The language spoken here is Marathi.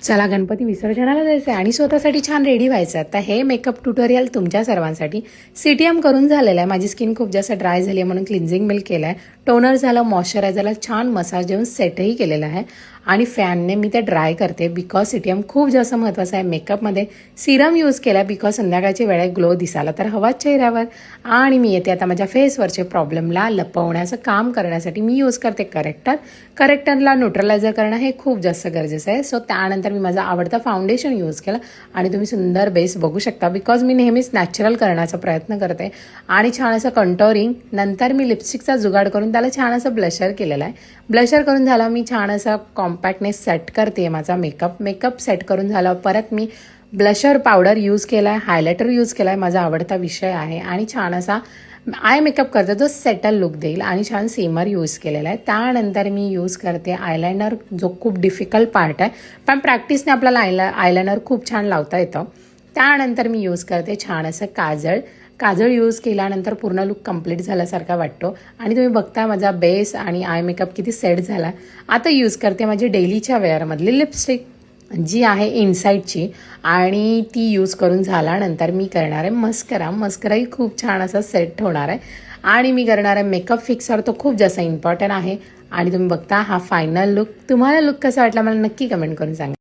चला गणपती विसर्जनाला जायचं आहे आणि स्वतःसाठी छान रेडी व्हायचं आहे. तर हे मेकअप ट्युटोरियल तुमच्या सर्वांसाठी. CTM करून झालेलं आहे. माझी स्किन खूप जास्त ड्राय झाली आहे म्हणून क्लिन्झिंग मिल्क केलं आहे, टोनर झालं, मॉइश्चरायझरला छान मसाज देऊन सेटही केलेलं आहे आणि फॅनने मी ते ड्राय करते बिकॉज CTM खूप जास्त महत्त्वाचं आहे. मेकअपमध्ये सिरम यूज केला आहे बिकॉज संध्याकाळची वेळेत ग्लो दिसायला तर हवाच चेहऱ्यावर. आणि मी येते आता माझ्या फेसवरचे प्रॉब्लेमला लपवण्याचं काम करण्यासाठी मी यूज करते करेक्टर. करेक्टरला न्यूट्रलायझर करणं हे खूप जास्त गरजेचं आहे. सो त्यानंतर मी माझा आवडता फाउंडेशन यूज केला आणि तुम्ही सुंदर बेस बघू शकता बिकॉज मी नेहमीच नॅचरल करण्याचा प्रयत्न करते. आणि छान असं कंटोरिंग नंतर मी लिपस्टिकचा जुगाड करून त्याला छान असं ब्लशर केलेलं आहे. ब्लशर करून झाला मी छान असा कॉम्पॅक्टनेस सेट करते माझा मेकअप सेट करून झाला. परत मी ब्लशर पावडर यूज केला आहे, हायलायटर यूज केला आहे, माझा आवडता विषय आहे. आणि छान असा आय मेकअप करते जो सेटल लुक देईल आणि छान सेमर यूज केलेला आहे. त्यानंतर मी यूज करते आयलायनर जो खूप डिफिकल्ट पार्ट आहे पण प्रॅक्टिसने आपल्याला आयलायनर खूप छान लावता येतं. त्यानंतर मी यूज करते छान असं काजळ यूज केल्यानंतर पूर्ण लुक कंप्लीट झाल्यासारखा वाटतो. आणि तुम्ही बघता माझा बेस आणि आय मेकअप किती सेट झाला. आता यूज करते माझी डेलीच्या वेअरमधली लिपस्टिक जी आहे इनसाईडची आणि ती यूज करून झाल्यानंतर मी करणार आहे मस्कराही खूप छान असा सेट होणार आहे. आणि मी करणार आहे मेकअप फिक्सर, तो खूप जास्त इम्पॉर्टंट आहे. आणि तुम्ही बघता हा फायनल लुक. तुम्हाला लुक कसा वाटला मला नक्की कमेंट करून सांगा.